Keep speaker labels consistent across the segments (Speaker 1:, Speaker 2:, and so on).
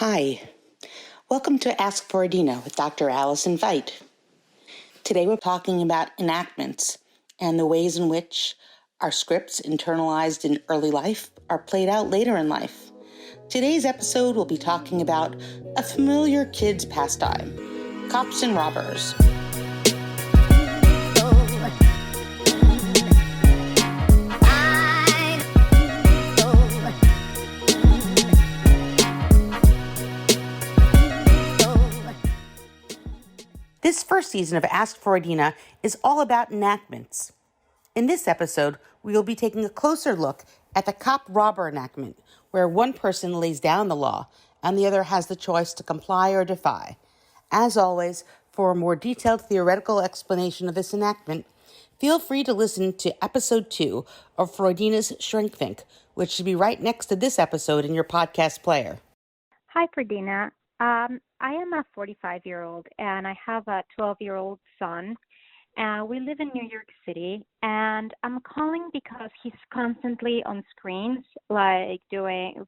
Speaker 1: Hi, welcome to Ask Freudina with Dr. Allison Veit. Today we're talking about enactments and the ways in which our scripts internalized in early life are played out later in life. Today's episode will be talking about a familiar kid's pastime, cops and robbers. This first season of Ask Freudina is all about enactments. In this episode, we will be taking a closer look at the cop-robber enactment, where one person lays down the law and the other has the choice to comply or defy. As always, for a more detailed theoretical explanation of this enactment, feel free to listen to Episode 2 of Freudina's Shrinkfink, which should be right next to this episode in your podcast player.
Speaker 2: Hi, Freudina. I am a 45-year-old, and I have a 12-year-old son. We live in New York City, and I'm calling because he's constantly on screens, like during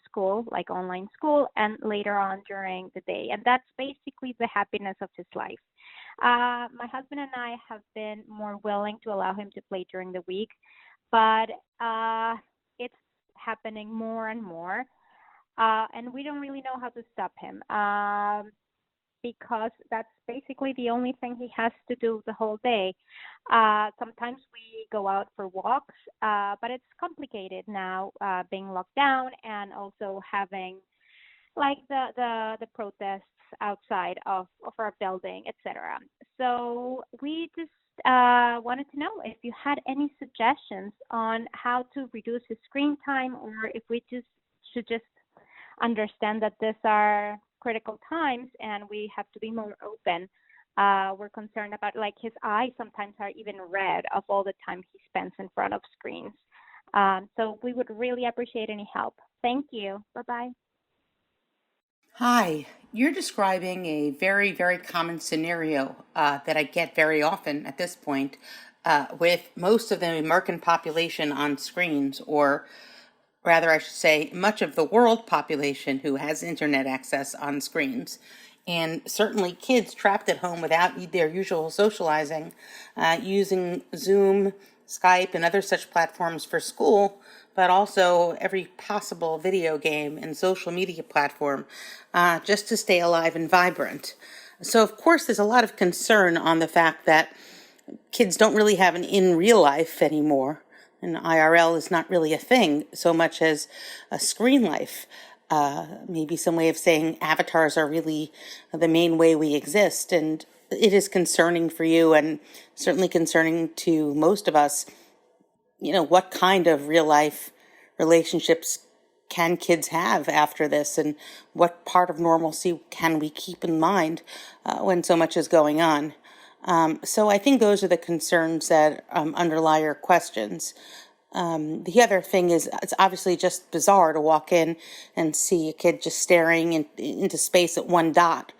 Speaker 2: school, like online school, and later on during the day. And that's basically the happiness of his life. My husband and I have been more willing to allow him to play during the week, but it's happening more and more. And we don't really know how to stop him because that's basically the only thing he has to do the whole day. Sometimes we go out for walks, but it's complicated now being locked down and also having like the protests outside of our building, etc. So we just wanted to know if you had any suggestions on how to reduce his screen time, or if we should just understand that these are critical times and we have to be more open. We're concerned about, like, his eyes sometimes are even red of all the time he spends in front of screens. So we would really appreciate any help. Thank you. Bye-bye.
Speaker 1: Hi, you're describing a very, very common scenario that I get very often at this point with most of the American population on screens, or rather I should say much of the world population who has internet access on screens. And certainly kids trapped at home without their usual socializing, using Zoom, Skype, and other such platforms for school, but also every possible video game and social media platform just to stay alive and vibrant. So, of course, there's a lot of concern on the fact that kids don't really have an in real life anymore. And IRL is not really a thing so much as a screen life. Maybe some way of saying avatars are really the main way we exist. And it is concerning for you, and certainly concerning to most of us. You know, what kind of real life relationships can kids have after this, and what part of normalcy can we keep in mind when so much is going on? So I think those are the concerns that underlie your questions. The other thing is, it's obviously just bizarre to walk in and see a kid just staring into space at one dot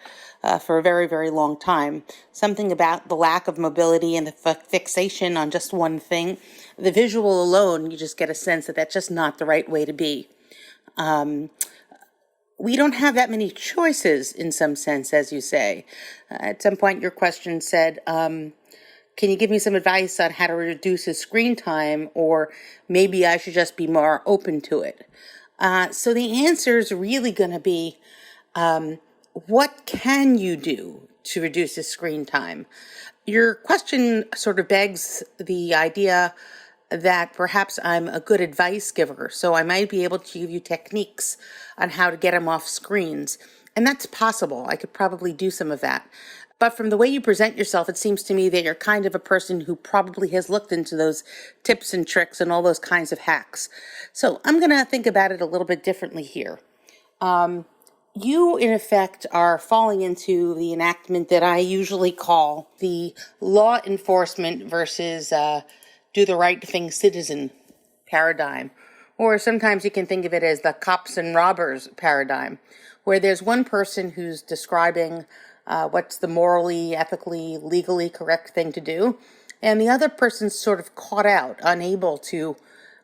Speaker 1: for a very, very long time. Something about the lack of mobility and the fixation on just one thing. The visual alone, you just get a sense that that's just not the right way to be. We don't have that many choices in some sense, as you say. At some point, your question said, can you give me some advice on how to reduce his screen time, or maybe I should just be more open to it? So the answer is really going to be, what can you do to reduce his screen time? Your question sort of begs the idea that perhaps I'm a good advice giver, so I might be able to give you techniques on how to get him off screens. And that's possible. I could probably do some of that. But from the way you present yourself, it seems to me that you're kind of a person who probably has looked into those tips and tricks and all those kinds of hacks. So I'm going to think about it a little bit differently here. You, in effect, are falling into the enactment that I usually call the law enforcement versus do the right thing citizen paradigm. Or sometimes you can think of it as the cops and robbers paradigm, where there's one person who's describing what's the morally, ethically, legally correct thing to do, and the other person's sort of caught out, unable to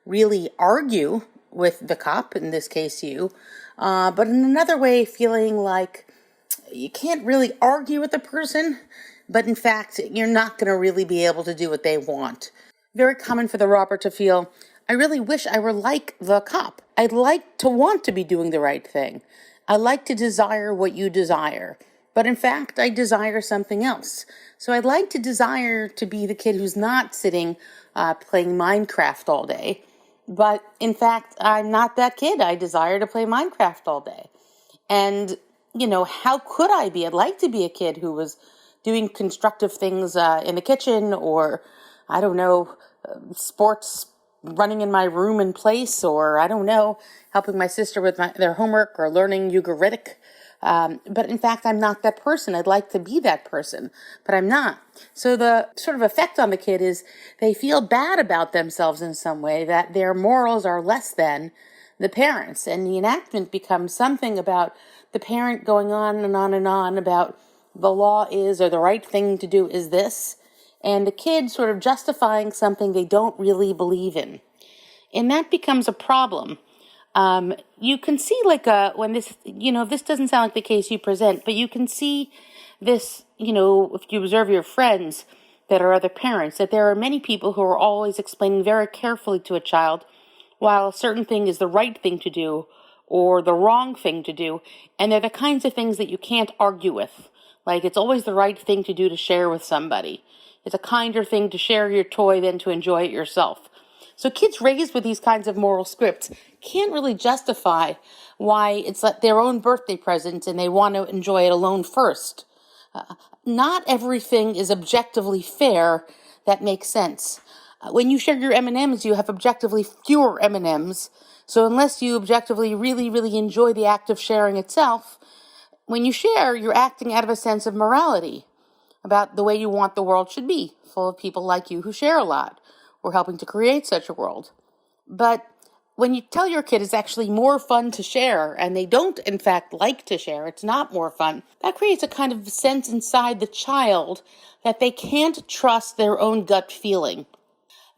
Speaker 1: really argue with the cop, in this case you, but in another way, feeling like you can't really argue with the person, but in fact, you're not going to really be able to do what they want. Very common for the robber to feel, I really wish I were like the cop. I'd like to want to be doing the right thing. I like to desire what you desire. But in fact, I desire something else. So I'd like to desire to be the kid who's not sitting playing Minecraft all day. But in fact, I'm not that kid. I desire to play Minecraft all day. And, how could I be? I'd like to be a kid who was doing constructive things in the kitchen, or, I don't know, sports, running in my room in place, or, I don't know, helping my sister with their homework or learning Ugaritic. But in fact, I'm not that person. I'd like to be that person, but I'm not. So the sort of effect on the kid is they feel bad about themselves in some way, that their morals are less than the parents. And the enactment becomes something about the parent going on and on and on about the law is, or the right thing to do is this, and the kid sort of justifying something they don't really believe in. And that becomes a problem. You can see when this, this doesn't sound like the case you present, but you can see this, if you observe your friends that are other parents, that there are many people who are always explaining very carefully to a child while a certain thing is the right thing to do or the wrong thing to do. And they're the kinds of things that you can't argue with. Like, it's always the right thing to do to share with somebody. It's a kinder thing to share your toy than to enjoy it yourself. So kids raised with these kinds of moral scripts can't really justify why it's like their own birthday present and they want to enjoy it alone first. Not everything is objectively fair that makes sense. When you share your M&Ms, you have objectively fewer M&Ms. So unless you objectively really, really enjoy the act of sharing itself, when you share, you're acting out of a sense of morality about the way you want the world should be, full of people like you who share a lot, or helping to create such a world. But when you tell your kid it's actually more fun to share, and they don't, in fact, like to share, it's not more fun, that creates a kind of sense inside the child that they can't trust their own gut feeling.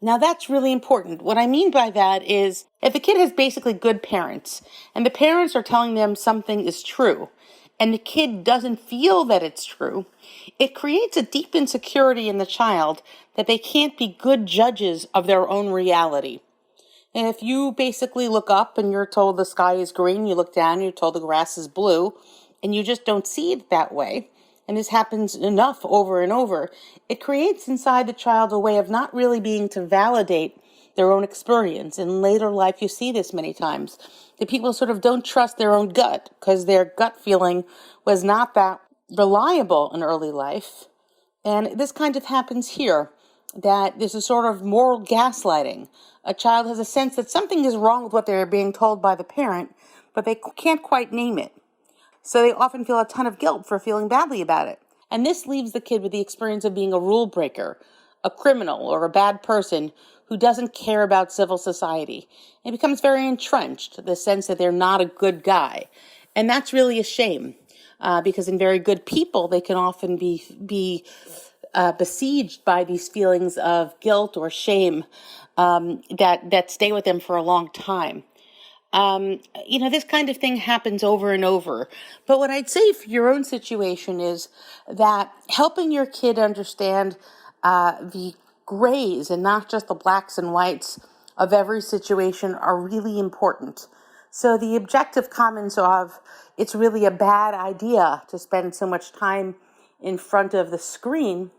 Speaker 1: Now, that's really important. What I mean by that is if the kid has basically good parents, and the parents are telling them something is true, and the kid doesn't feel that it's true, it creates a deep insecurity in the child that they can't be good judges of their own reality. And if you basically look up and you're told the sky is green, you look down, you're told the grass is blue, and you just don't see it that way, and this happens enough over and over, it creates inside the child a way of not really being to validate their own experience. In later life, you see this many times. The people sort of don't trust their own gut because their gut feeling was not that reliable in early life. And this kind of happens here, that there's a sort of moral gaslighting. A child has a sense that something is wrong with what they're being told by the parent, but they can't quite name it. So they often feel a ton of guilt for feeling badly about it. And this leaves the kid with the experience of being a rule breaker, a criminal, or a bad person who doesn't care about civil society. It becomes very entrenched, the sense that they're not a good guy. And that's really a shame, because in very good people, they can often be besieged by these feelings of guilt or shame that stay with them for a long time. This kind of thing happens over and over. But what I'd say for your own situation is that helping your kid understand the grays and not just the blacks and whites of every situation are really important. So the objective comments of, it's really a bad idea to spend so much time in front of the screen,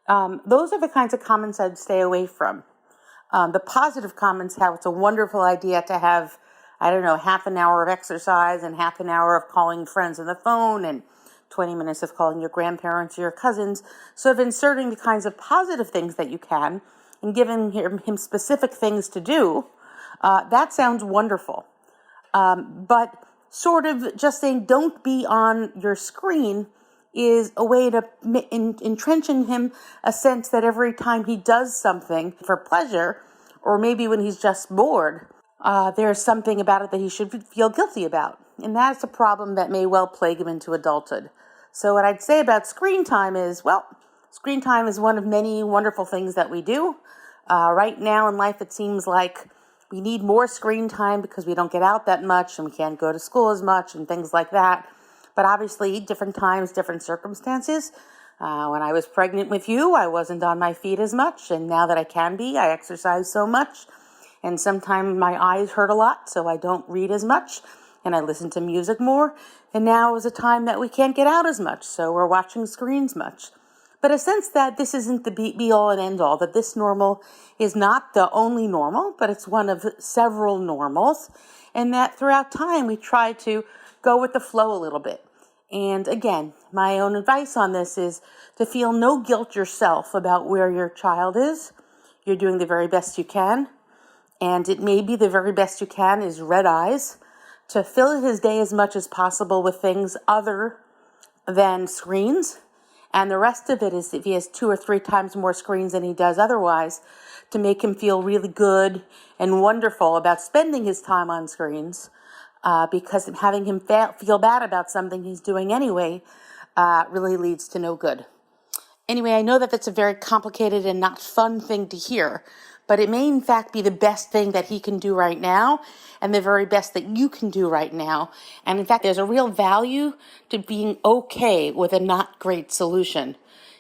Speaker 1: those are the kinds of comments I'd stay away from. The positive comments, how it's a wonderful idea to have, half an hour of exercise and half an hour of calling friends on the phone and 20 minutes of calling your grandparents or your cousins, sort of inserting the kinds of positive things that you can and giving him specific things to do, that sounds wonderful. But sort of just saying don't be on your screen is a way to entrench in him a sense that every time he does something for pleasure, or maybe when he's just bored, there's something about it that he should feel guilty about. And that's a problem that may well plague him into adulthood. So what I'd say about screen time is, screen time is one of many wonderful things that we do. Right now in life, it seems like we need more screen time because we don't get out that much and we can't go to school as much and things like that. But obviously, different times, different circumstances. When I was pregnant with you, I wasn't on my feet as much. And now that I can be, I exercise so much. And sometimes my eyes hurt a lot, so I don't read as much. And I listen to music more. And now is a time that we can't get out as much, so we're watching screens much. But a sense that this isn't the be all and end all, that this normal is not the only normal, but it's one of several normals. And that throughout time, we try to go with the flow a little bit. And again, my own advice on this is to feel no guilt yourself about where your child is. You're doing the very best you can. And it may be the very best you can is red eyes, to fill his day as much as possible with things other than screens. And the rest of it is, if he has 2 or 3 times more screens than he does otherwise, to make him feel really good and wonderful about spending his time on screens, because having him feel bad about something he's doing anyway really leads to no good. Anyway, I know that that's a very complicated and not fun thing to hear, but it may in fact be the best thing that he can do right now and the very best that you can do right now. And in fact, there's a real value to being okay with a not great solution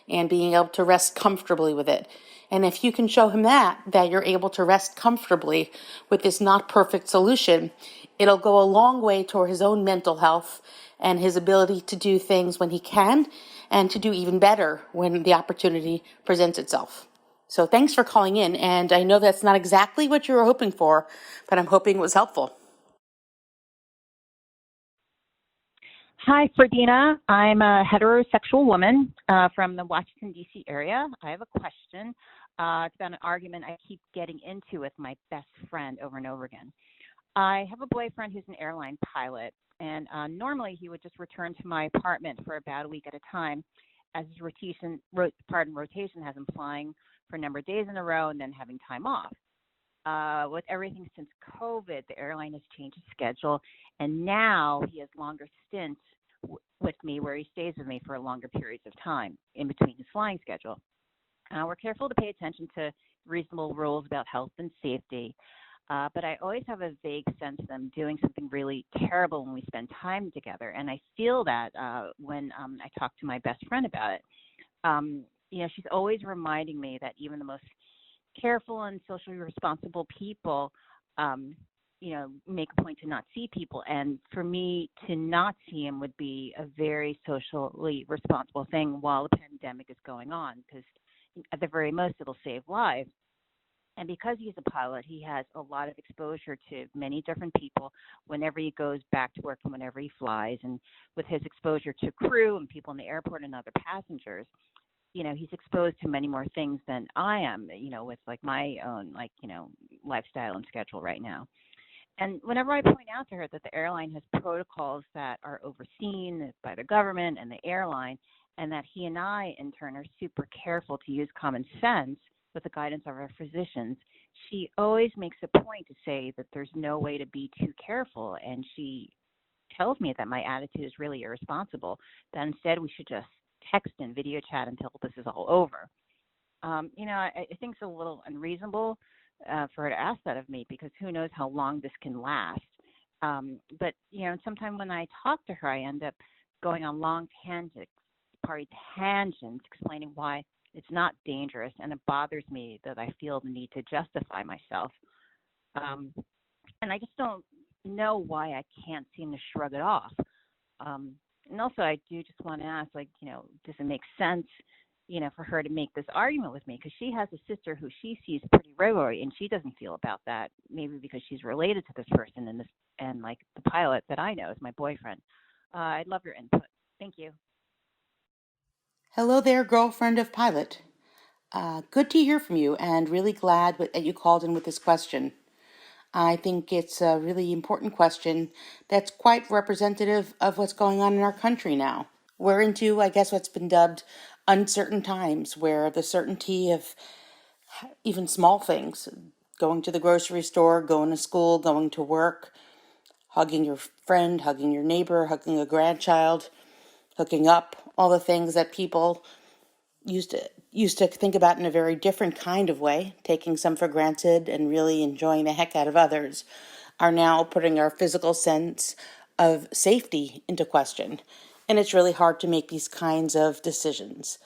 Speaker 1: and being able to rest comfortably with it. And if you can show him that you're able to rest comfortably with this not perfect solution, it'll go a long way toward his own mental health and his ability to do things when he can and to do even better when the opportunity presents itself. So thanks for calling in. And I know that's not exactly what you were hoping for, but I'm hoping it was helpful.
Speaker 3: Hi, Freudina. I'm a heterosexual woman from the Washington, D.C. area. I have a question. It's about an argument I keep getting into with my best friend over and over again. I have a boyfriend who's an airline pilot, and normally he would just return to my apartment for about a week at a time, as his rotation has him flying for a number of days in a row and then having time off. With everything since COVID, the airline has changed his schedule, and now he has longer stints with me where he stays with me for longer periods of time in between his flying schedule. We're careful to pay attention to reasonable rules about health and safety, but I always have a vague sense of them doing something really terrible when we spend time together, and I feel that when I talk to my best friend about it. She's always reminding me that even the most careful and socially responsible people, make a point to not see people. And for me to not see him would be a very socially responsible thing while the pandemic is going on, because at the very most, it'll save lives. And because he's a pilot, he has a lot of exposure to many different people whenever he goes back to work and whenever he flies. And with his exposure to crew and people in the airport and other passengers, he's exposed to many more things than I am, with like my own, lifestyle and schedule right now. And whenever I point out to her that the airline has protocols that are overseen by the government and the airline, and that he and I, in turn, are super careful to use common sense with the guidance of our physicians, she always makes a point to say that there's no way to be too careful. And she tells me that my attitude is really irresponsible, that instead we should just text and video chat until this is all over. I think it's a little unreasonable for her to ask that of me, because who knows how long this can last. But sometimes when I talk to her, I end up going on long tangents explaining why it's not dangerous, and it bothers me that I feel the need to justify myself. And I just don't know why I can't seem to shrug it off. And also, I do just want to ask, does it make sense, for her to make this argument with me? Because she has a sister who she sees pretty regularly, and she doesn't feel about that, maybe because she's related to this person and the pilot that I know is my boyfriend. I'd love your input. Thank you.
Speaker 1: Hello there, girlfriend of pilot. Good to hear from you, and really glad that you called in with this question. I think it's a really important question that's quite representative of what's going on in our country now. We're into, I guess, what's been dubbed uncertain times, where the certainty of even small things, going to the grocery store, going to school, going to work, hugging your friend, hugging your neighbor, hugging a grandchild, hooking up, all the things that people used to think about in a very different kind of way, taking some for granted and really enjoying the heck out of others, are now putting our physical sense of safety into question. And it's really hard to make these kinds of decisions.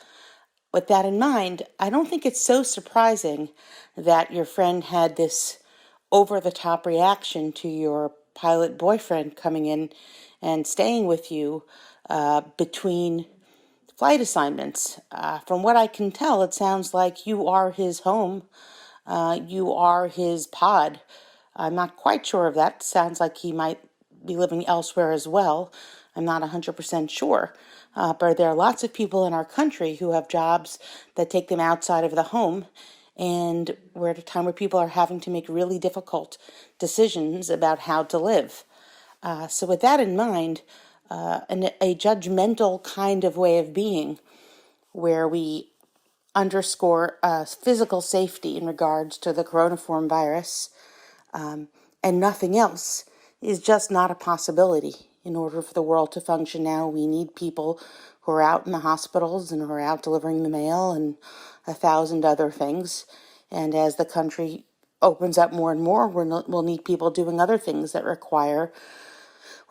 Speaker 1: With that in mind, I don't think it's so surprising that your friend had this over-the-top reaction to your pilot boyfriend coming in and staying with you between flight assignments. From what I can tell, it sounds like you are his home. You are his pod. I'm not quite sure of that. Sounds like he might be living elsewhere as well. I'm not 100% sure. But there are lots of people in our country who have jobs that take them outside of the home, and we're at a time where people are having to make really difficult decisions about how to live. So with that in mind, a judgmental kind of way of being where we underscore physical safety in regards to the coronavirus virus and nothing else is just not a possibility. In order for the world to function now, we need people who are out in the hospitals and who are out delivering the mail and 1,000 other things. And as the country opens up more and more, we'll need people doing other things that require,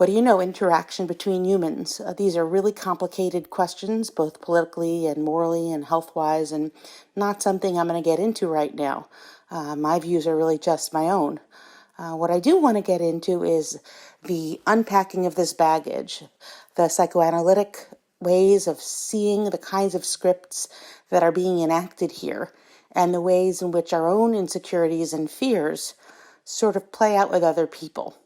Speaker 1: interaction between humans. These are really complicated questions, both politically and morally and health-wise, and not something I'm going to get into right now. My views are really just my own. What I do want to get into is the unpacking of this baggage, the psychoanalytic ways of seeing the kinds of scripts that are being enacted here, and the ways in which our own insecurities and fears sort of play out with other people.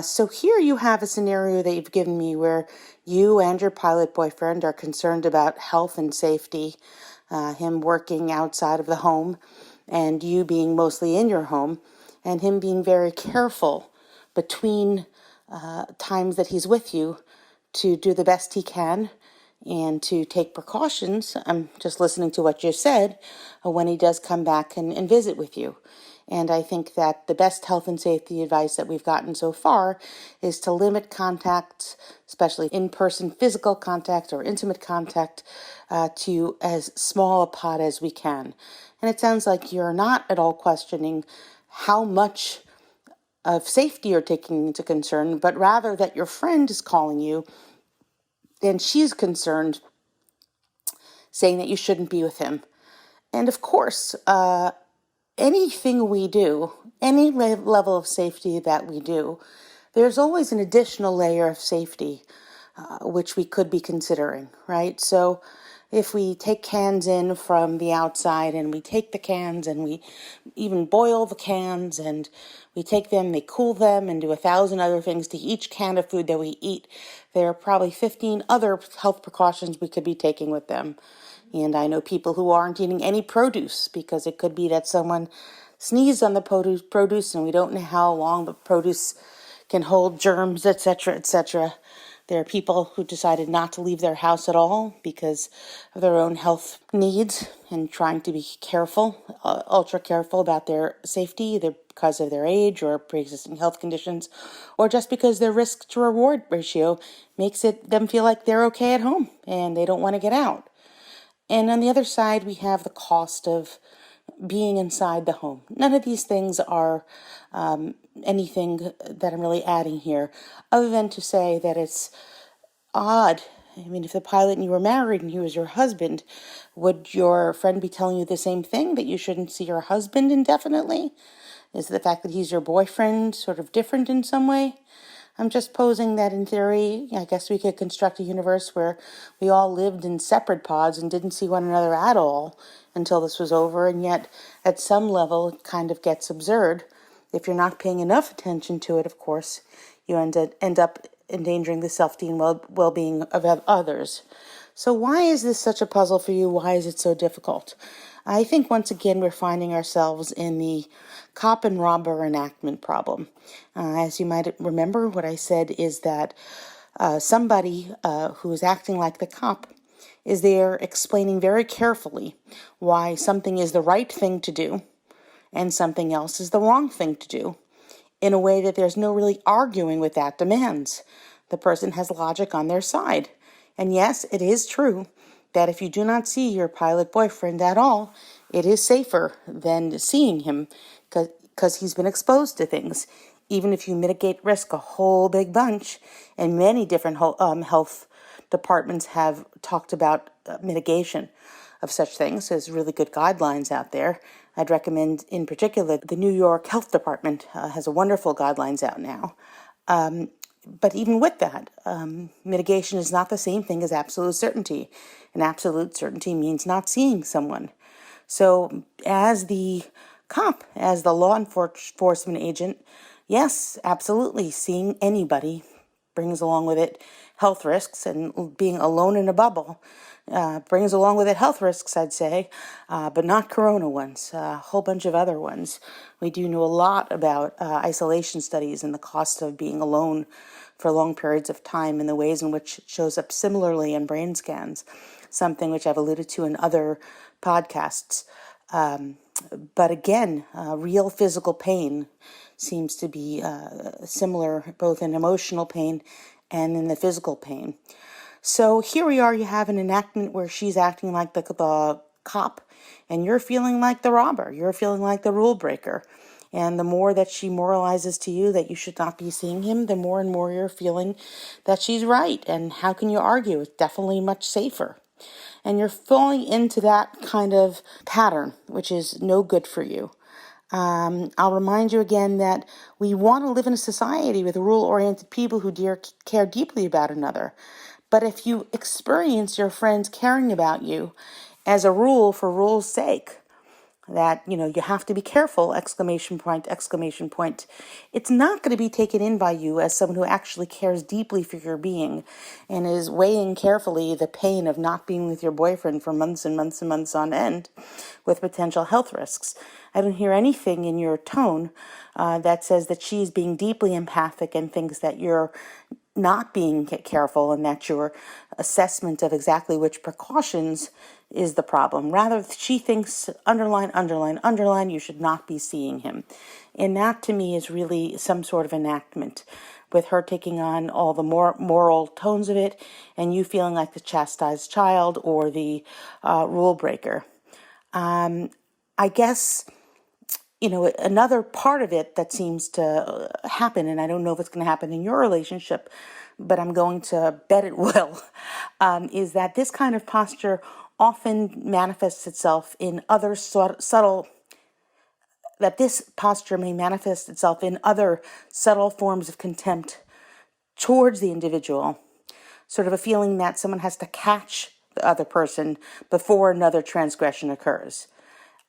Speaker 1: So here you have a scenario that you've given me where you and your pilot boyfriend are concerned about health and safety, him working outside of the home, and you being mostly in your home, and him being very careful between times that he's with you to do the best he can and to take precautions. I'm just listening to what you said when he does come back and visit with you. And I think that the best health and safety advice that we've gotten so far is to limit contact, especially in-person physical contact or intimate contact, to as small a pot as we can. And it sounds like you're not at all questioning how much of safety you're taking into concern, but rather that your friend is calling you and she's concerned, saying that you shouldn't be with him. And of course, anything we do, any level of safety that we do, there's always an additional layer of safety which we could be considering, right? So if we take cans in from the outside and we take the cans and we even boil the cans and we take them, they cool them and do 1,000 other things to each can of food that we eat, there are probably 15 other health precautions we could be taking with them. And I know people who aren't eating any produce because it could be that someone sneezed on the produce and we don't know how long the produce can hold germs, etc., etc. There are people who decided not to leave their house at all because of their own health needs and trying to be careful, ultra careful about their safety, either because of their age or pre-existing health conditions, or just because their risk to reward ratio makes them feel like they're okay at home and they don't want to get out. And on the other side, we have the cost of being inside the home. None of these things are anything that I'm really adding here, other than to say that it's odd. I mean, if the pilot and you were married and he was your husband, would your friend be telling you the same thing, that you shouldn't see your husband indefinitely? Is the fact that he's your boyfriend sort of different in some way? I'm just posing that in theory, I guess we could construct a universe where we all lived in separate pods and didn't see one another at all until this was over, and yet at some level it kind of gets absurd. If you're not paying enough attention to it, of course, you end up endangering the safety and well-being of others. So why is this such a puzzle for you? Why is it so difficult? I think once again we're finding ourselves in the cop and robber enactment problem. As you might remember, what I said is that somebody who is acting like the cop is there explaining very carefully why something is the right thing to do and something else is the wrong thing to do, in a way that there's no really arguing with that demands. The person has logic on their side. And yes, it is true that if you do not see your pilot boyfriend at all, it is safer than seeing him because he's been exposed to things. Even if you mitigate risk a whole big bunch, and many different health departments have talked about mitigation of such things. There's really good guidelines out there. I'd recommend, in particular, the New York Health Department has a wonderful guidelines out now. But even with that, mitigation is not the same thing as absolute certainty. And absolute certainty means not seeing someone. So as the cop, as the law enforcement agent, yes, absolutely, seeing anybody brings along with it health risks, and being alone in a bubble brings along with it health risks, I'd say, but not corona ones, a whole bunch of other ones. We do know a lot about isolation studies and the cost of being alone for long periods of time and the ways in which it shows up similarly in brain scans, something which I've alluded to in other podcasts. But again, real physical pain seems to be similar both in emotional pain and in the physical pain. So here we are, you have an enactment where she's acting like the cop, and you're feeling like the robber, you're feeling like the rule breaker. And the more that she moralizes to you that you should not be seeing him, the more and more you're feeling that she's right. And how can you argue? It's definitely much safer. And you're falling into that kind of pattern, which is no good for you. I'll remind you again that we want to live in a society with rule-oriented people who care deeply about another. But if you experience your friends caring about you as a rule for rule's sake, that, you have to be careful, exclamation point, exclamation point. It's not going to be taken in by you as someone who actually cares deeply for your being and is weighing carefully the pain of not being with your boyfriend for months and months and months on end with potential health risks. I don't hear anything in your tone that says that she's being deeply empathic and thinks that you're not being careful and that your assessment of exactly which precautions is the problem. Rather, she thinks, underline, you should not be seeing him. And that to me is really some sort of enactment, with her taking on all the more moral tones of it and you feeling like the chastised child or the rule breaker. I guess, another part of it that seems to happen, and I don't know if it's going to happen in your relationship, but I'm going to bet it will, is that this kind of posture often manifests itself in other that this posture may manifest itself in other subtle forms of contempt towards the individual, sort of a feeling that someone has to catch the other person before another transgression occurs.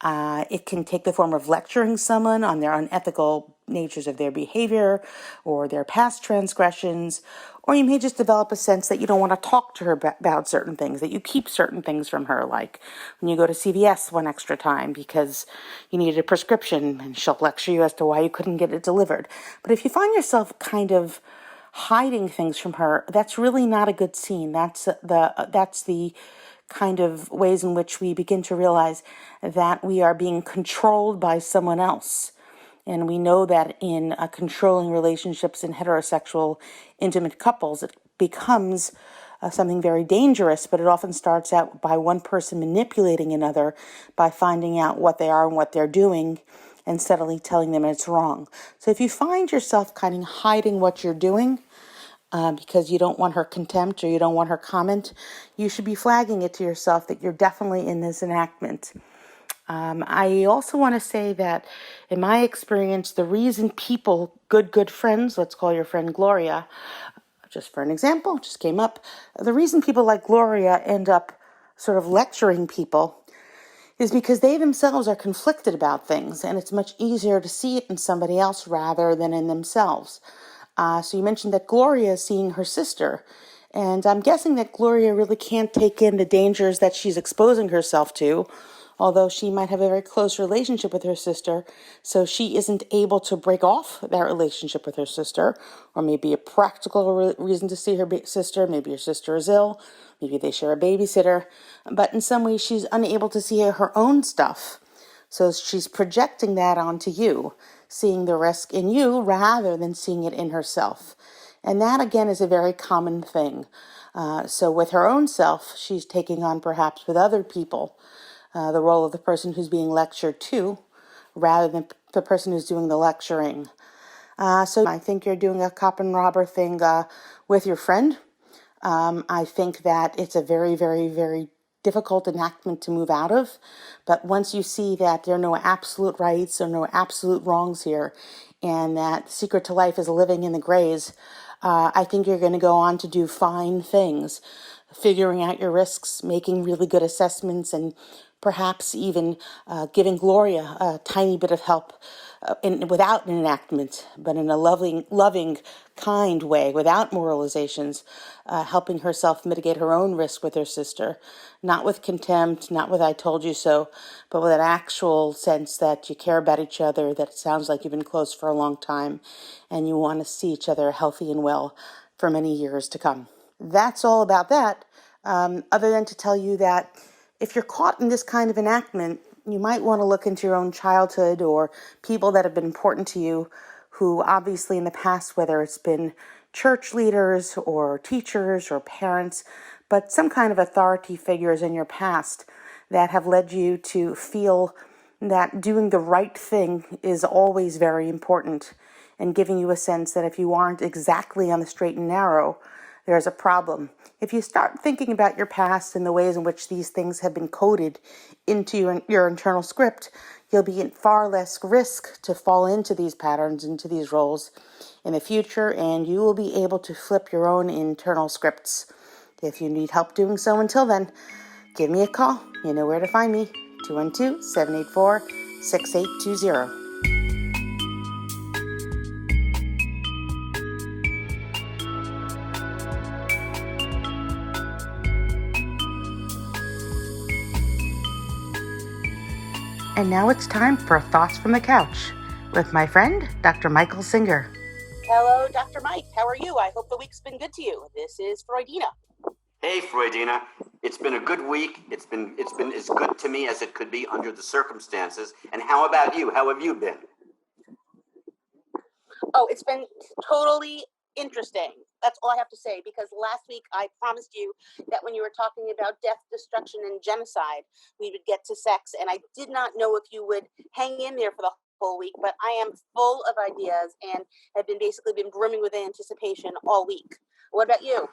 Speaker 1: It can take the form of lecturing someone on their unethical natures of their behavior or their past transgressions, or you may just develop a sense that you don't want to talk to her about certain things, that you keep certain things from her, like when you go to CVS one extra time because you needed a prescription and she'll lecture you as to why you couldn't get it delivered. But if you find yourself kind of hiding things from her, that's really not a good scene. That's the kind of ways in which we begin to realize that we are being controlled by someone else. And we know that in controlling relationships in heterosexual intimate couples, it becomes something very dangerous, but it often starts out by one person manipulating another by finding out what they are and what they're doing and subtly telling them it's wrong. So if you find yourself kind of hiding what you're doing, because you don't want her contempt or you don't want her comment, you should be flagging it to yourself that you're definitely in this enactment. I also want to say that in my experience, the reason people, good friends, let's call your friend Gloria, just for an example, just came up, the reason people like Gloria end up sort of lecturing people is because they themselves are conflicted about things, and it's much easier to see it in somebody else rather than in themselves. So you mentioned that Gloria is seeing her sister, and I'm guessing that Gloria really can't take in the dangers that she's exposing herself to, although she might have a very close relationship with her sister, so she isn't able to break off that relationship with her sister, or maybe a practical reason to see her sister, maybe her sister is ill, maybe they share a babysitter, but in some ways she's unable to see her own stuff. So she's projecting that onto you, seeing the risk in you rather than seeing it in herself. And that, again, is a very common thing. So with her own self, she's taking on perhaps with other people the role of the person who's being lectured to rather than the person who's doing the lecturing. So I think you're doing a cop and robber thing with your friend. I think that it's a very, very, very difficult enactment to move out of. But once you see that there are no absolute rights or no absolute wrongs here, and that the secret to life is living in the grays, I think you're going to go on to do fine things, figuring out your risks, making really good assessments, and perhaps even giving Gloria a tiny bit of help without an enactment, but in a loving, kind way, without moralizations, helping herself mitigate her own risk with her sister, not with contempt, not with "I told you so," but with an actual sense that you care about each other, that it sounds like you've been close for a long time, and you want to see each other healthy and well for many years to come. That's all about that, other than to tell you that if you're caught in this kind of enactment, you might want to look into your own childhood or people that have been important to you who obviously in the past, whether it's been church leaders or teachers or parents, but some kind of authority figures in your past that have led you to feel that doing the right thing is always very important and giving you a sense that if you aren't exactly on the straight and narrow, there's a problem. If you start thinking about your past and the ways in which these things have been coded into your internal script, you'll be at far less risk to fall into these patterns, into these roles in the future, and you will be able to flip your own internal scripts. If you need help doing so until then, give me a call. You know where to find me, 212-784-6820. And now it's time for Thoughts from the Couch with my friend, Dr. Michael Singer.
Speaker 4: Hello, Dr. Mike. How are you? I hope the week's been good to you. This is Freudina.
Speaker 5: Hey, Freudina. It's been a good week. It's been as good to me as it could be under the circumstances. And how about you? How have you been?
Speaker 4: Oh, it's been totally interesting. That's all I have to say, because last week I promised you that when you were talking about death, destruction, and genocide, we would get to sex. And I did not know if you would hang in there for the whole week, but I am full of ideas and have basically been brimming with anticipation all week. What about you?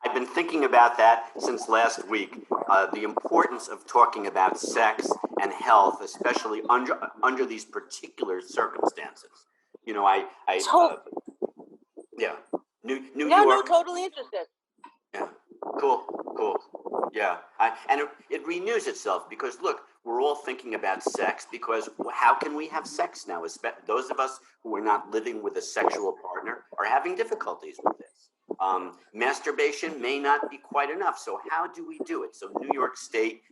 Speaker 5: I've been thinking about that since last week, the importance of talking about sex and health, especially under these particular circumstances. You know, New York.
Speaker 4: No, totally interested.
Speaker 5: Yeah, cool. Yeah, it renews itself because look, we're all thinking about sex because how can we have sex now? Those of us who are not living with a sexual partner are having difficulties with this. Masturbation may not be quite enough. So how do we do it? So New York City,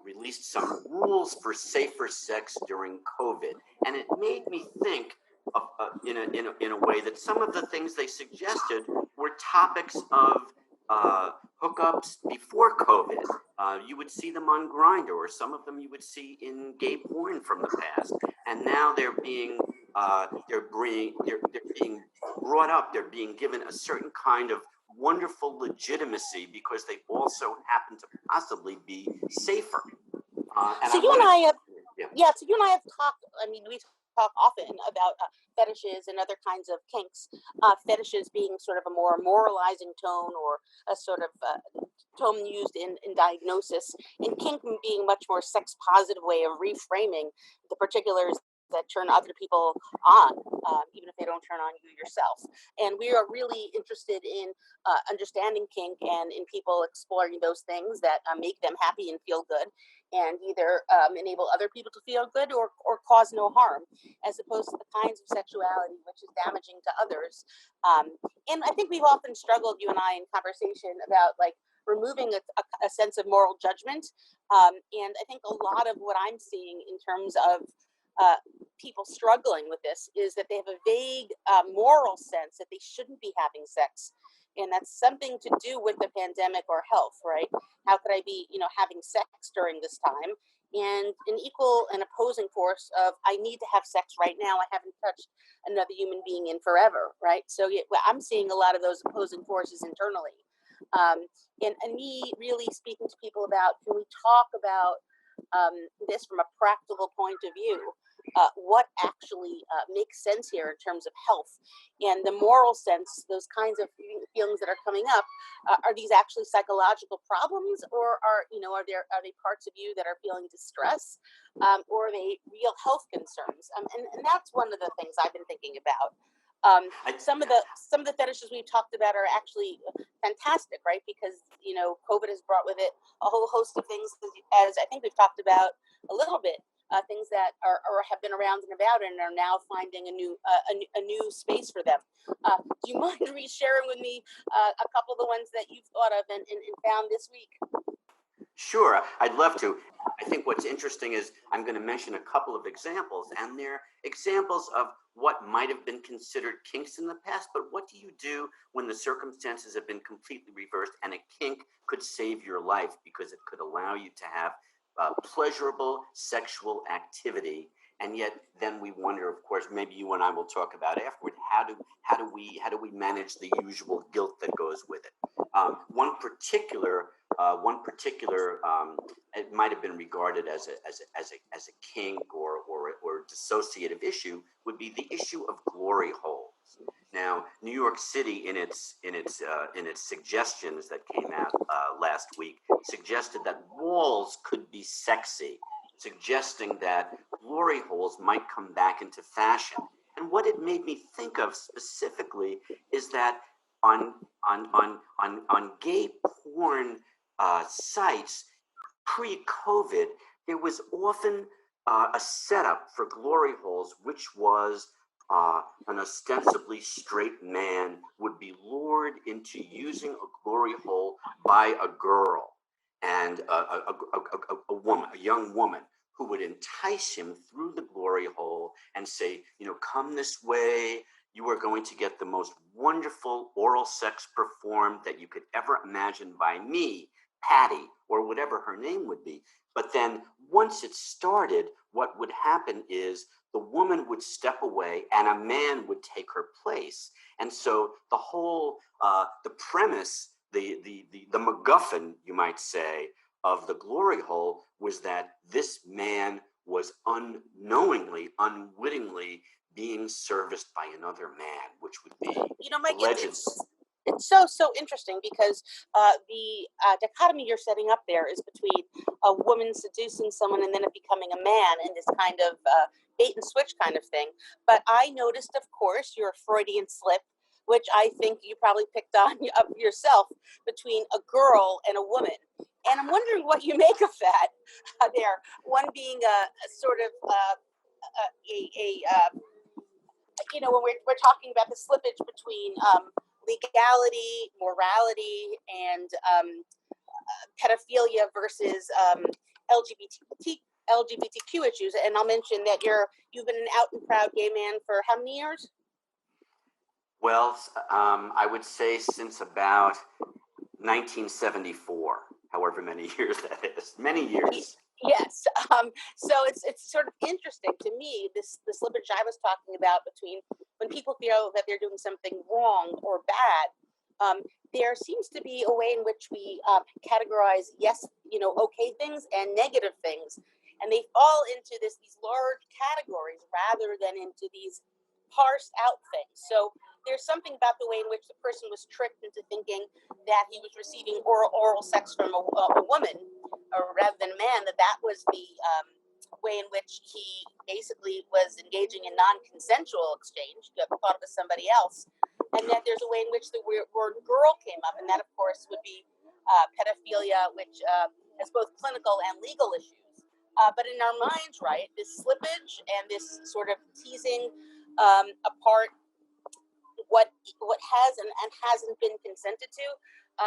Speaker 5: released some rules for safer sex during COVID, and it made me think of, in a way that some of the things they suggested were topics of hookups before COVID. You would see them on Grindr, or some of them you would see in gay porn from the past, and now they're being brought up. They're being given a certain kind of wonderful legitimacy because they also happen to possibly be safer.
Speaker 4: So you and I have talked. I mean, we talk often about fetishes and other kinds of kinks. Fetishes being sort of a more moralizing tone or a sort of tone used in diagnosis, and kink being much more sex positive way of reframing the particulars that turn other people on, even if they don't turn on you yourself. And we are really interested in understanding kink and in people exploring those things that make them happy and feel good, and either enable other people to feel good or cause no harm, as opposed to the kinds of sexuality which is damaging to others. And I think we've often struggled, you and I, in conversation about like removing a sense of moral judgment. And I think a lot of what I'm seeing in terms of people struggling with this is that they have a vague moral sense that they shouldn't be having sex. And that's something to do with the pandemic or health, right? How could I be, having sex during this time? and an equal and opposing force of I need to have sex right now. I haven't touched another human being in forever, right? So I'm seeing a lot of those opposing forces internally. And me really speaking to people about, can we talk about this from a practical point of view? What actually makes sense here in terms of health and the moral sense, those kinds of feelings that are coming up, are these actually psychological problems, or are they parts of you that are feeling distress, or are they real health concerns? And that's one of the things I've been thinking about. Some of the fetishes we've talked about are actually fantastic, right? Because COVID has brought with it a whole host of things, as I think we've talked about a little bit, things that are or have been around and about and are now finding a new space for them. Do you mind sharing with me a couple of the ones that you've thought of and found this week?
Speaker 5: Sure, I'd love to. I think what's interesting is I'm going to mention a couple of examples, and they're examples of what might have been considered kinks in the past, but what do you do when the circumstances have been completely reversed and a kink could save your life because it could allow you to have pleasurable sexual activity? And yet then we wonder, of course, maybe you and I will talk about afterward, how do we manage the usual guilt that goes with it? One particular it might have been regarded as a kink or dissociative issue would be the issue of glory holes. Now, New York City, in its suggestions that came out last week, suggested that walls could be sexy, suggesting that glory holes might come back into fashion. And what it made me think of specifically is that on gay porn sites pre-COVID, there was often a setup for glory holes, which was an ostensibly straight man would be lured into using a glory hole by a girl and a woman, a young woman, who would entice him through the glory hole and say, come this way. You are going to get the most wonderful oral sex performed that you could ever imagine by me, Patty, or whatever her name would be. But then once it started, what would happen is the woman would step away and a man would take her place. And so the whole, the premise, the MacGuffin, you might say, of the glory hole was that this man was unknowingly, unwittingly being serviced by another man, which would be
Speaker 4: Mike, it's so interesting because the dichotomy you're setting up there is between a woman seducing someone and then it becoming a man in this kind of bait and switch kind of thing. But I noticed, of course, your Freudian slip, which I think you probably picked on yourself, between a girl and a woman. And I'm wondering what you make of that there. One being a sort of when we're talking about the slippage between legality, morality, and pedophilia versus LGBTQ issues. And I'll mention that you've been an out and proud gay man for how many years?
Speaker 5: Well, I would say since about 1974, however many years that is. Many years.
Speaker 4: Yes. So it's sort of interesting to me, the slippage I was talking about between when people feel that they're doing something wrong or bad. There seems to be a way in which we categorize, okay things and negative things. And they fall into these large categories rather than into these parsed out things. So there's something about the way in which the person was tricked into thinking that he was receiving oral sex from a woman, or rather than a man, that was the way in which he basically was engaging in non-consensual exchange, thought it was somebody else, and that there's a way in which the word girl came up, and that, of course, would be pedophilia, which has both clinical and legal issues. But in our minds, right, this slippage and this sort of teasing apart what has and hasn't been consented to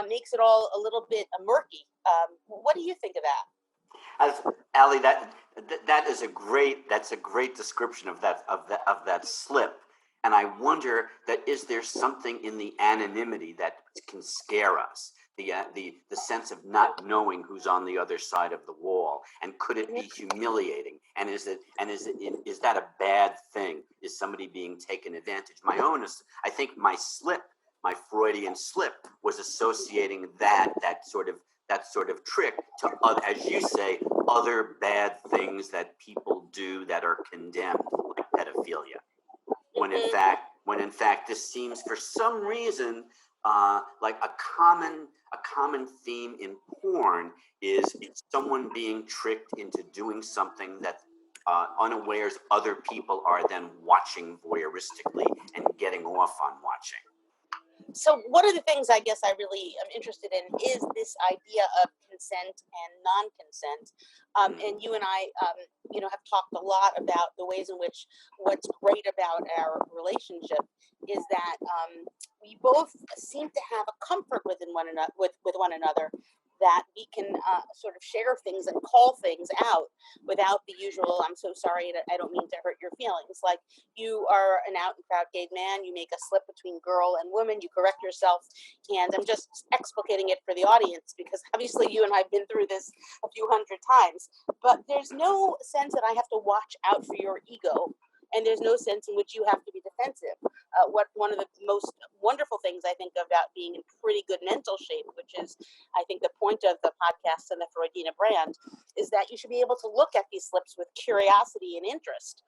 Speaker 4: makes it all a little bit murky. What do you think of that?
Speaker 5: Allie, that's a great description of that slip. And I wonder that is there something in the anonymity that can scare us? the sense of not knowing who's on the other side of the wall, and could it be humiliating, and is that a bad thing? Is somebody being taken advantage? I think my Freudian slip was associating that sort of trick to, as you say, other bad things that people do that are condemned, like pedophilia. When in fact this seems, for some reason, like a common theme in porn is someone being tricked into doing something that unawares other people are then watching voyeuristically and getting off on watching.
Speaker 4: So one of the things I guess I really am interested in is this idea of consent and non-consent. And you and I, have talked a lot about the ways in which what's great about our relationship is that we both seem to have a comfort with one another, that we can sort of share things and call things out without the usual, I'm so sorry, I don't mean to hurt your feelings. Like, you are an out and proud gay man, you make a slip between girl and woman, you correct yourself, and I'm just explicating it for the audience because obviously you and I have been through this a few hundred times, but there's no sense that I have to watch out for your ego. And there's no sense in which you have to be defensive. One of the most wonderful things I think about being in pretty good mental shape, which is I think the point of the podcast and the Freudina brand, is that you should be able to look at these slips with curiosity and interest,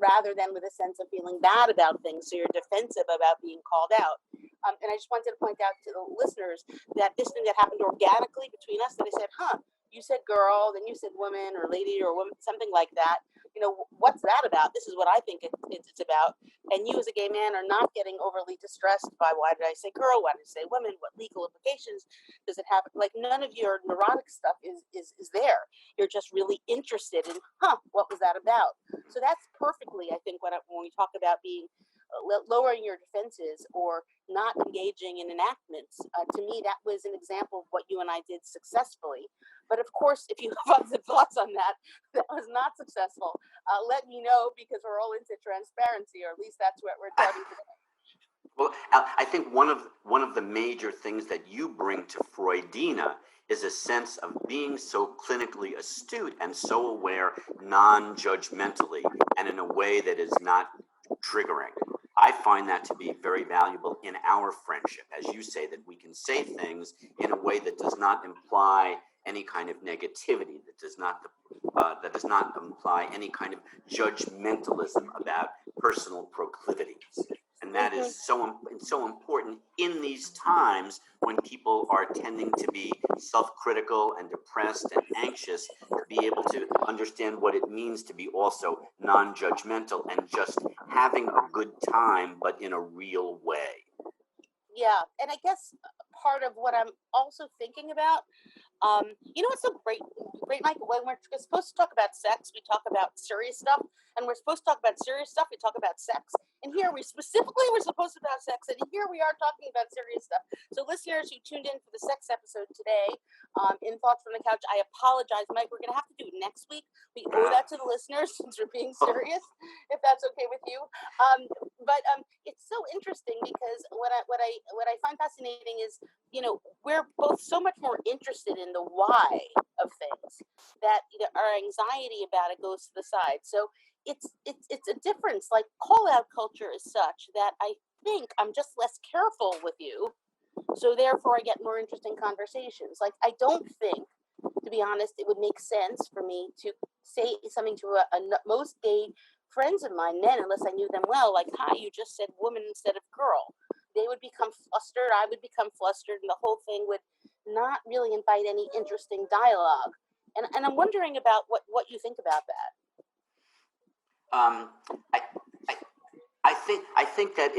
Speaker 4: rather than with a sense of feeling bad about things. So you're defensive about being called out. And I just wanted to point out to the listeners that this thing that happened organically between us, that I said, you said girl, then you said woman or lady or woman, something like that. What's that about? This is what I think it's about. And you as a gay man are not getting overly distressed by, why did I say girl? Why did I say woman? What legal implications does it have? Like, none of your neurotic stuff is there. You're just really interested in, what was that about? So that's perfectly, I think, when we talk about being lowering your defenses or not engaging in enactments. To me, that was an example of what you and I did successfully. But of course, if you have other thoughts on that was not successful, let me know, because we're all into transparency, or at least that's what we're talking about.
Speaker 5: Well, I think one of the major things that you bring to Freudina is a sense of being so clinically astute and so aware non-judgmentally and in a way that is not triggering. I find that to be very valuable in our friendship, as you say, that we can say things in a way that does not imply any kind of negativity, that does not imply any kind of judgmentalism about personal proclivities. And that is so important in these times when people are tending to be self-critical and depressed and anxious, to be able to understand what it means to be also non-judgmental and just having a good time, but in a real way.
Speaker 4: Yeah, and I guess part of what I'm also thinking about, what's so great, Mike, when we're supposed to talk about sex, we talk about serious stuff, and we're supposed to talk about serious stuff, we talk about sex. And here we're supposed to about sex, and here we are talking about serious stuff. So listeners who tuned in for the sex episode today, in Thoughts from the Couch, I apologize, Mike. We're going to have to do it next week. We owe that to the listeners since we're being serious, if that's okay with you. But it's so interesting because what I find fascinating is, we're both so much more interested in the why of things that our anxiety about it goes to the side. So it's a difference. Like, call out culture is such that I think I'm just less careful with you, so therefore I get more interesting conversations. Like, I don't think, to be honest, it would make sense for me to say something to most gay friends of mine, men, unless I knew them well, like, hi, you just said woman instead of girl. They would become flustered, I would become flustered, and the whole thing would not really invite any interesting dialogue. And I'm wondering about what you think about that.
Speaker 5: I think that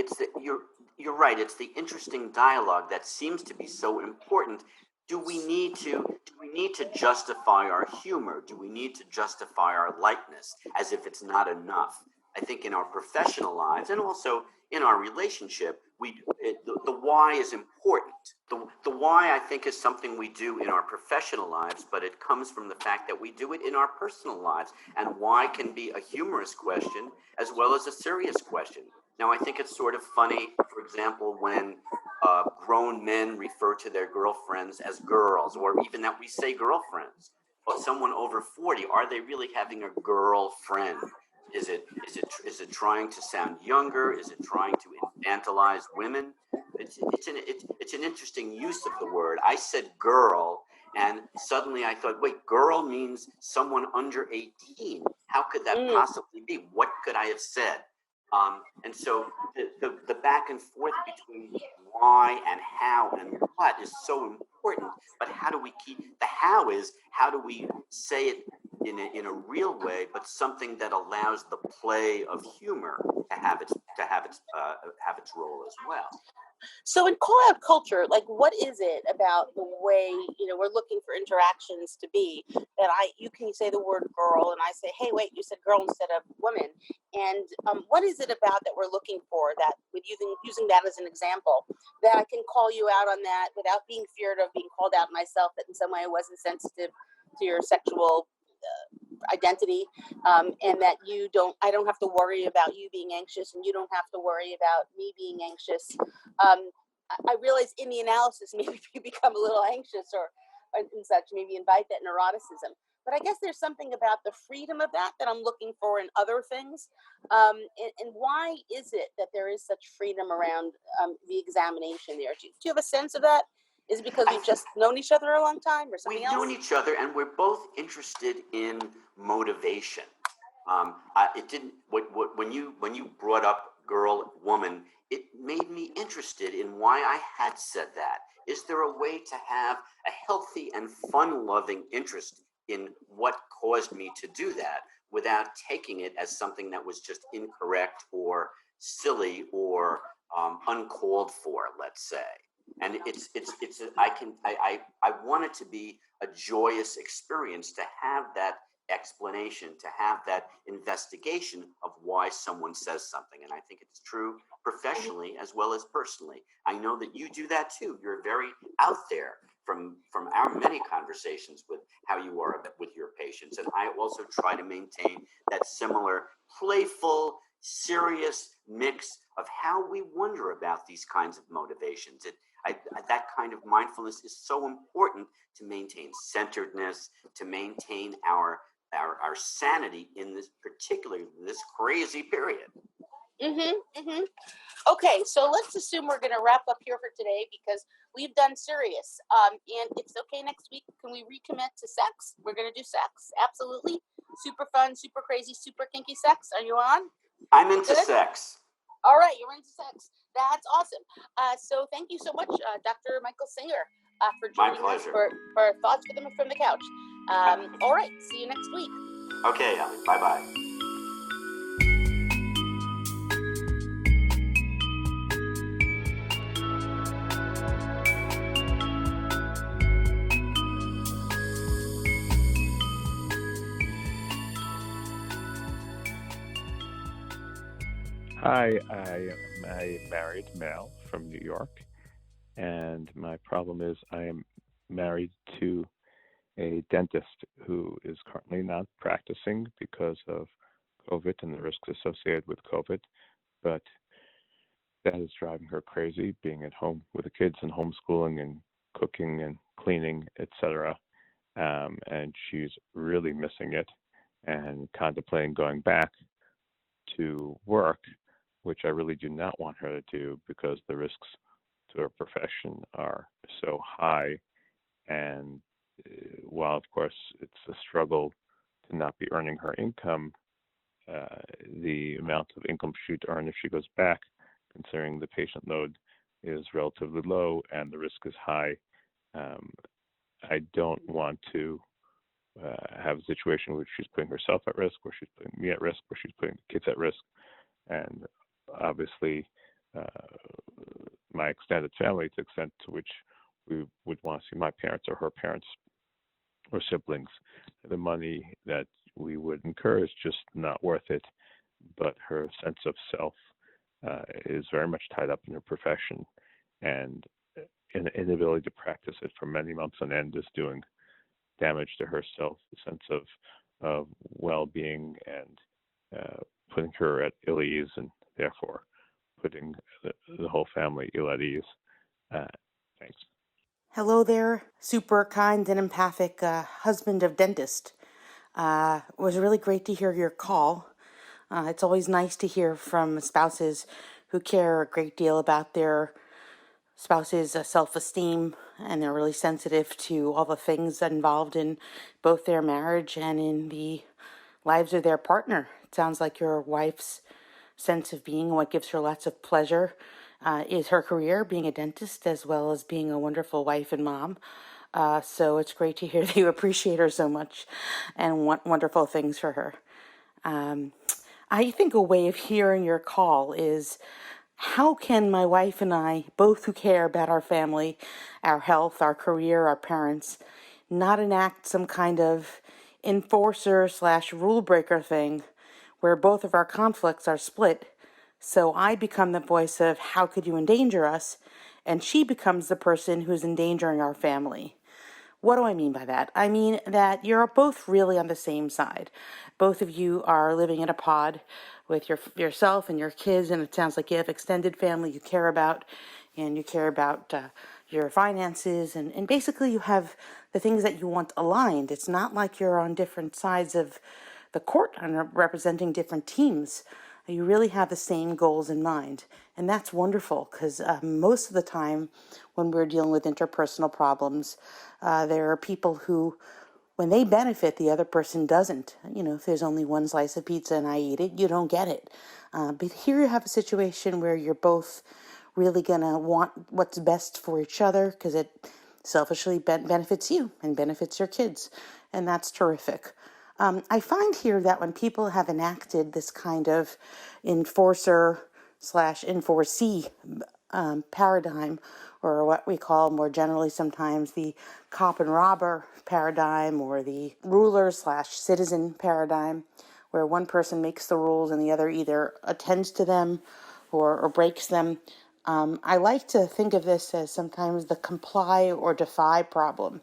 Speaker 5: you're right. It's the interesting dialogue that seems to be so important. Do we need to justify our humor? Do we need to justify our lightness as if it's not enough? I think in our professional lives and also in our relationship, the why is important. The why, I think, is something we do in our professional lives, but it comes from the fact that we do it in our personal lives. And why can be a humorous question as well as a serious question. Now, I think it's sort of funny, for example, when grown men refer to their girlfriends as girls, or even that we say girlfriends. But someone over 40, are they really having a girlfriend? Is it trying to sound younger? Is it trying to infantilize women? It's an interesting use of the word. I said girl, and suddenly I thought, wait, girl means someone under 18. How could that possibly be? What could I have said? And so the back and forth between why and how and what is so important. But how do we keep the how is how do we say it in a real way, but something that allows the play of humor to have its role as well.
Speaker 4: So in call out culture, like what is it about the way, we're looking for interactions to be that you can say the word girl and I say, hey, wait, you said girl instead of woman. And what is it about that we're looking for that with using that as an example that I can call you out on that without being feared of being called out myself that in some way I wasn't sensitive to your sexual identity, and that I don't have to worry about you being anxious and you don't have to worry about me being anxious. I realize in the analysis, maybe you become a little anxious or and such, maybe invite that neuroticism. But I guess there's something about the freedom of that I'm looking for in other things. And why is it that there is such freedom around the examination there? Do you have a sense of that? Is it because we've just known each other a long time or something else?
Speaker 5: We've known each other and we're both interested in motivation. It didn't, when you brought up girl, woman, it made me interested in why I had said that. Is there a way to have a healthy and fun-loving interest in what caused me to do that without taking it as something that was just incorrect or silly or uncalled for, let's say? And I want it to be a joyous experience to have that explanation, to have that investigation of why someone says something. And I think it's true professionally as well as personally. I know that you do that too. You're very out there from our many conversations with how you are with your patients. And I also try to maintain that similar playful, serious mix of how we wonder about these kinds of motivations. That kind of mindfulness is so important to maintain centeredness, to maintain our sanity in this crazy period.
Speaker 4: Okay, so let's assume we're going to wrap up here for today because we've done serious. And it's okay next week. Can we recommit to sex? We're going to do sex. Absolutely. Super fun, super crazy, super kinky sex. Are you on?
Speaker 5: I'm into sex.
Speaker 4: All right, you're into sex. That's awesome. So thank you so much, Dr. Michael Singer, for joining us for Thoughts from the Couch. All right, see you next week.
Speaker 5: Okay, bye-bye.
Speaker 6: Hi, I am a married male from New York, and my problem is I am married to a dentist who is currently not practicing because of COVID and the risks associated with COVID, but that is driving her crazy, being at home with the kids and homeschooling and cooking and cleaning, etc. And she's really missing it and contemplating going back to work, which I really do not want her to do because the risks to her profession are so high. And while, of course, it's a struggle to not be earning her income, the amount of income she'd earn if she goes back, considering the patient load is relatively low and the risk is high. I don't want to have a situation where she's putting herself at risk, where she's putting me at risk, where she's putting the kids at risk. And obviously, my extended family, to the extent to which we would want to see my parents or her parents or siblings, the money that we would incur is just not worth it. But her sense of self is very much tied up in her profession, and an inability to practice it for many months on end is doing damage to her self, sense of well-being, and putting her at ill ease, and therefore putting the whole family ill at ease. Thanks.
Speaker 1: Hello there, super kind and empathic husband of dentist. It was really great to hear your call. It's always nice to hear from spouses who care a great deal about their spouse's self-esteem, and they're really sensitive to all the things involved in both their marriage and in the lives of their partner. It sounds like your wife's sense of being, what gives her lots of pleasure, is her career, being a dentist, as well as being a wonderful wife and mom. So it's great to hear that you appreciate her so much and want wonderful things for her. I think a way of hearing your call is, how can my wife and I, both who care about our family, our health, our career, our parents, not enact some kind of enforcer/rule breaker thing where both of our conflicts are split? So I become the voice of how could you endanger us, and she becomes the person who's endangering our family. What do I mean by that? I mean that you're both really on the same side. Both of you are living in a pod with yourself and your kids, and it sounds like you have extended family you care about, and you care about your finances, and basically you have the things that you want aligned. It's not like you're on different sides of the court and representing different teams. You really have the same goals in mind. And that's wonderful, because most of the time when we're dealing with interpersonal problems, there are people who, when they benefit, the other person doesn't. You know, if there's only one slice of pizza and I eat it, you don't get it. But here you have a situation where you're both really going to want what's best for each other, because it selfishly benefits you and benefits your kids. And that's terrific. I find here that when people have enacted this kind of enforcer/enforcee paradigm, or what we call more generally sometimes the cop and robber paradigm, or the ruler/citizen paradigm, where one person makes the rules and the other either attends to them or breaks them. I like to think of this as sometimes the comply or defy problem.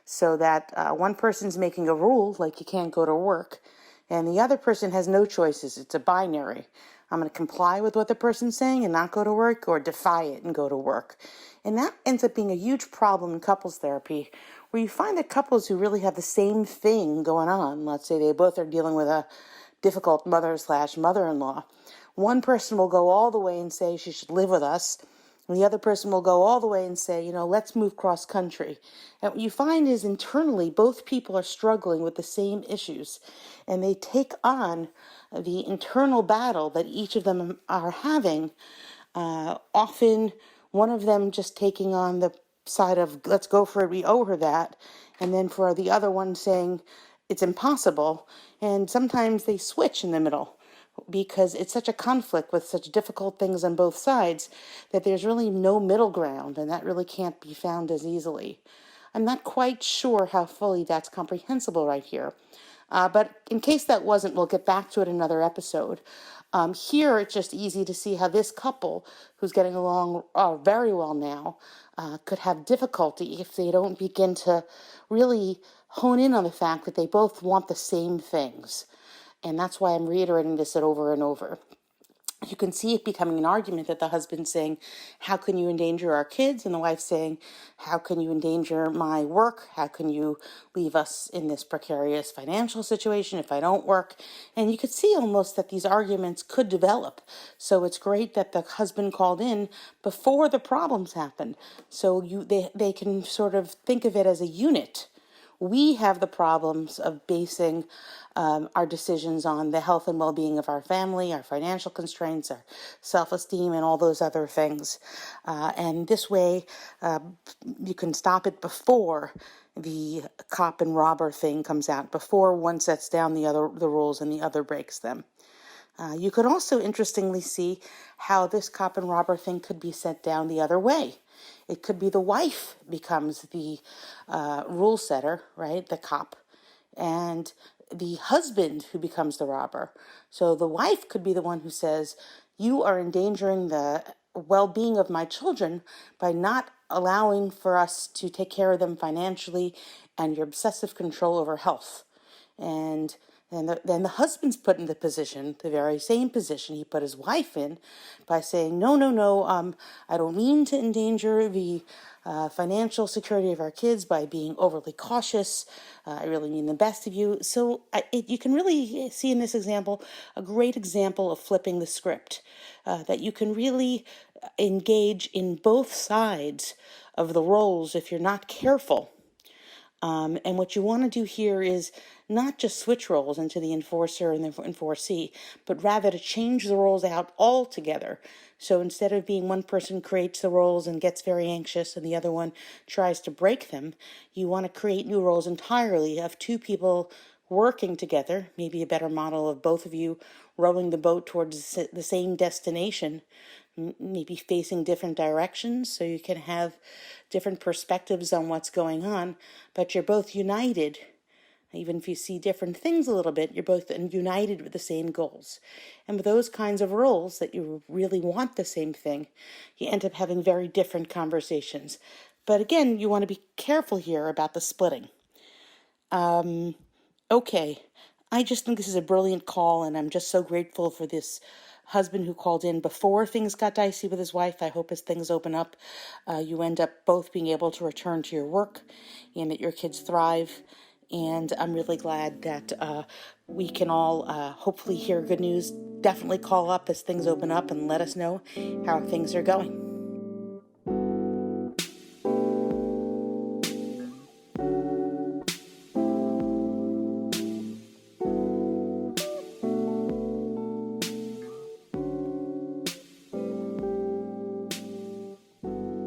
Speaker 1: So that one person's making a rule, like you can't go to work, and the other person has no choices. It's a binary. I'm going to comply with what the person's saying and not go to work, or defy it and go to work. And that ends up being a huge problem in couples therapy, where you find that couples who really have the same thing going on, let's say they both are dealing with a difficult mother/mother-in-law, one person will go all the way and say she should live with us, and the other person will go all the way and say, let's move cross country. And what you find is internally, both people are struggling with the same issues, and they take on the internal battle that each of them are having. Often one of them just taking on the side of, let's go for it, we owe her that. And then for the other one saying, it's impossible. And sometimes they switch in the middle, because it's such a conflict with such difficult things on both sides that there's really no middle ground, and that really can't be found as easily. I'm not quite sure how fully that's comprehensible right here. But in case that wasn't, we'll get back to it in another episode. Here, it's just easy to see how this couple, who's getting along very well now, could have difficulty if they don't begin to really hone in on the fact that they both want the same things. And that's why I'm reiterating this over and over. You can see it becoming an argument that the husband's saying, how can you endanger our kids? And the wife saying, how can you endanger my work? How can you leave us in this precarious financial situation if I don't work? And you could see almost that these arguments could develop. So it's great that the husband called in before the problems happened. So they can sort of think of it as a unit. We have the problems of basing our decisions on the health and well-being of our family, our financial constraints, our self-esteem, and all those other things. And this way, you can stop it before the cop and robber thing comes out, before one sets down the rules and the other breaks them. You could also interestingly see how this cop and robber thing could be set down the other way. It could be the wife becomes the rule setter, right, the cop, and the husband who becomes the robber. So the wife could be the one who says, you are endangering the well-being of my children by not allowing for us to take care of them financially, and your obsessive control over health. And And then the husband's put in the position, the very same position he put his wife in, by saying, no, no, no, I don't mean to endanger the financial security of our kids by being overly cautious. I really mean the best of you. So you can really see in this example a great example of flipping the script, that you can really engage in both sides of the roles if you're not careful. And what you want to do here is not just switch roles into the enforcer and the enforcee, but rather to change the roles out altogether. So instead of being one person creates the roles and gets very anxious and the other one tries to break them, you want to create new roles entirely of two people working together, maybe a better model of both of you rowing the boat towards the same destination, maybe facing different directions so you can have different perspectives on what's going on, but you're both united. Even if you see different things a little bit, you're both united with the same goals. And with those kinds of roles that you really want the same thing, you end up having very different conversations. But again, you want to be careful here about the splitting. Okay, I just think this is a brilliant call, and I'm just so grateful for this husband who called in before things got dicey with his wife. I hope as things open up, you end up both being able to return to your work and that your kids thrive. And I'm really glad that we can all hopefully hear good news. Definitely call up as things open up and let us know how things are going.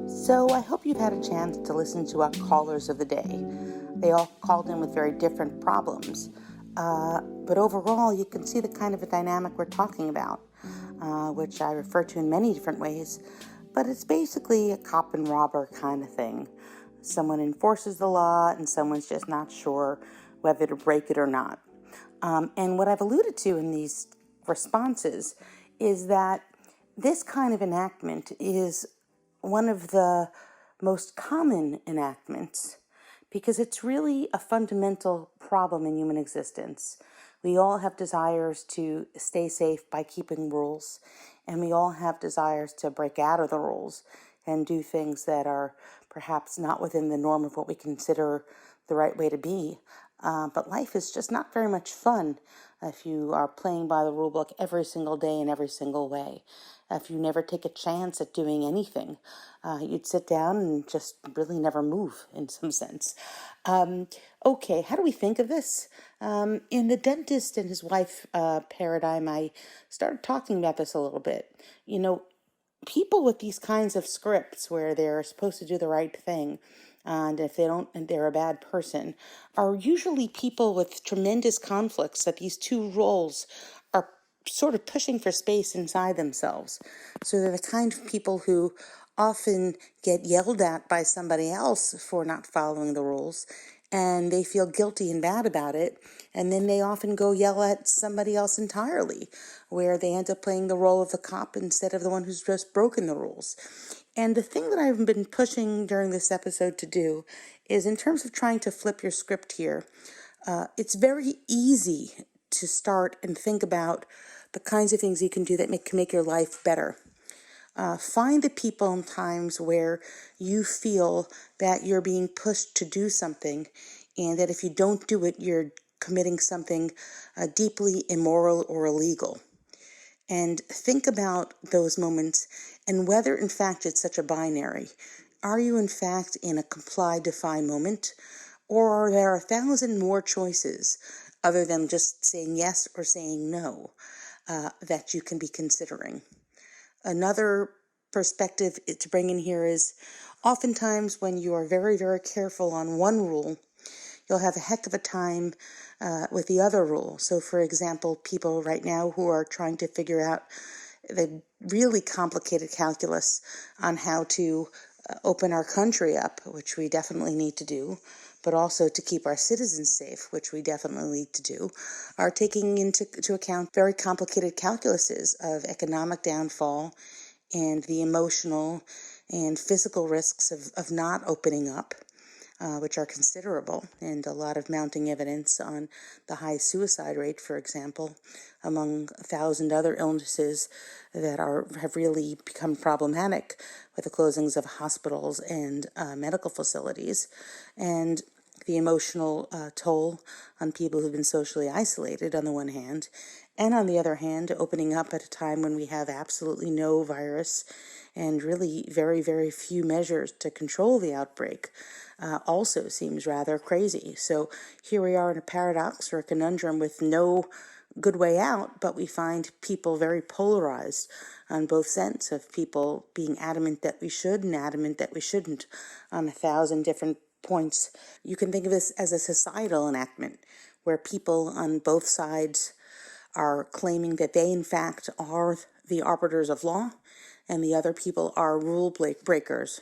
Speaker 1: So I hope you've had a chance to listen to our callers of the day. They all called in with very different problems. But overall, you can see the kind of a dynamic we're talking about, which I refer to in many different ways. But it's basically a cop and robber kind of thing. Someone enforces the law and someone's just not sure whether to break it or not. And what I've alluded to in these responses is that this kind of enactment is one of the most common enactments because it's really a fundamental problem in human existence. We all have desires to stay safe by keeping rules, and we all have desires to break out of the rules and do things that are perhaps not within the norm of what we consider the right way to be. But life is just not very much fun if you are playing by the rule book every single day in every single way. If you never take a chance at doing anything, you'd sit down and just really never move in some sense. Okay, how do we think of this? In the dentist and his wife paradigm, I started talking about this a little bit. You know, people with these kinds of scripts where they're supposed to do the right thing, and if they don't, and they're a bad person, are usually people with tremendous conflicts that these two roles are sort of pushing for space inside themselves. So they're the kind of people who often get yelled at by somebody else for not following the rules, and they feel guilty and bad about it, and then they often go yell at somebody else entirely, where they end up playing the role of the cop instead of the one who's just broken the rules. And the thing that I've been pushing during this episode to do is, in terms of trying to flip your script here, it's very easy to start and think about the kinds of things you can do that can make your life better. Find the people and times where you feel that you're being pushed to do something, and that if you don't do it, you're committing something deeply immoral or illegal. And think about those moments and whether, in fact, it's such a binary. Are you, in fact, in a comply-defy moment? Or are there 1,000 more choices other than just saying yes or saying no that you can be considering? Another perspective to bring in here is oftentimes when you are very, very careful on one rule, you'll have a heck of a time with the other rule. So, for example, people right now who are trying to figure out the really complicated calculus on how to open our country up, which we definitely need to do, but also to keep our citizens safe, which we definitely need to do, are taking into account very complicated calculuses of economic downfall and the emotional and physical risks of not opening up. which are considerable, and a lot of mounting evidence on the high suicide rate, for example, among 1,000 other illnesses that have really become problematic with the closings of hospitals and medical facilities, and the emotional toll on people who've been socially isolated on the one hand, and on the other hand, opening up at a time when we have absolutely no virus and really very, very few measures to control the outbreak also seems rather crazy. So here we are in a paradox or a conundrum with no good way out, but we find people very polarized on both ends, of people being adamant that we should and adamant that we shouldn't on 1,000 different points. You can think of this as a societal enactment where people on both sides are claiming that they in fact are the arbiters of law and the other people are rule breakers,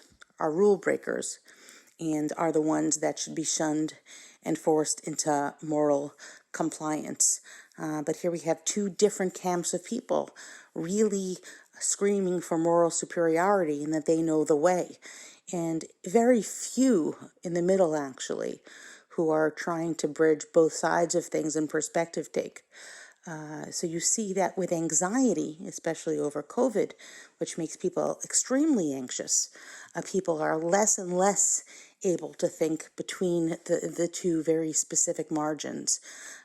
Speaker 1: and are the ones that should be shunned and forced into moral compliance. But here we have two different camps of people really screaming for moral superiority and that they know the way. And very few in the middle, actually, who are trying to bridge both sides of things and perspective take. So you see that with anxiety, especially over COVID, which makes people extremely anxious, people are less and less able to think between the two very specific margins.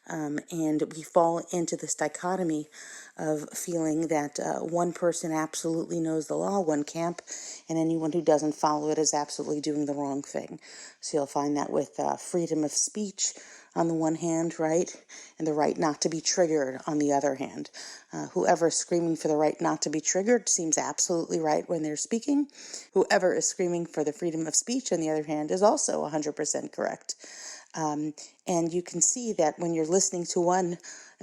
Speaker 1: And we fall into this dichotomy of feeling that one person absolutely knows the law, one camp, and anyone who doesn't follow it is absolutely doing the wrong thing. So you'll find that with freedom of speech on the one hand, right, and the right not to be triggered on the other hand. Whoever is screaming for the right not to be triggered seems absolutely right when they're speaking. Whoever is screaming for the freedom of speech, on the other hand, is also 100% correct. And you can see that when you're listening to one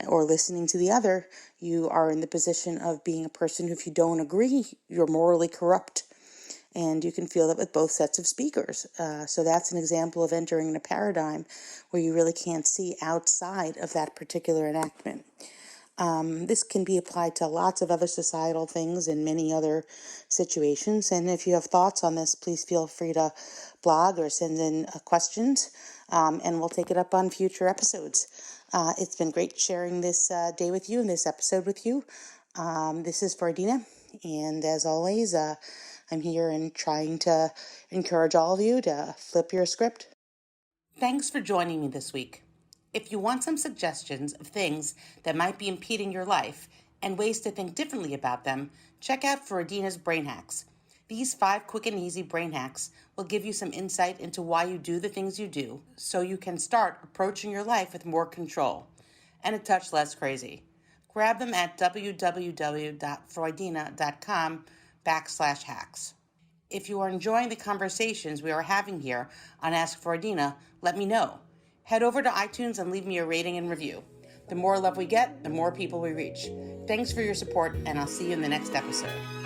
Speaker 1: or listening to the other, you are in the position of being a person who, if you don't agree, you're morally corrupt. And you can feel that with both sets of speakers. So that's an example of entering in a paradigm where you really can't see outside of that particular enactment. This can be applied to lots of other societal things in many other situations. And if you have thoughts on this, please feel free to blog or send in questions, and we'll take it up on future episodes. It's been great sharing this day with you and this episode with you. This is Freudina, and as always, I'm here and trying to encourage all of you to flip your script. Thanks for joining me this week. If you want some suggestions of things that might be impeding your life and ways to think differently about them, check out Freudina's Brain Hacks. These 5 quick and easy brain hacks will give you some insight into why you do the things you do, so you can start approaching your life with more control and a touch less crazy. Grab them at www.freudina.com/hacks. If you are enjoying the conversations we are having here on Ask Freudina, let me know. Head over to iTunes and leave me a rating and review. The more love we get, the more people we reach. Thanks for your support, and I'll see you in the next episode.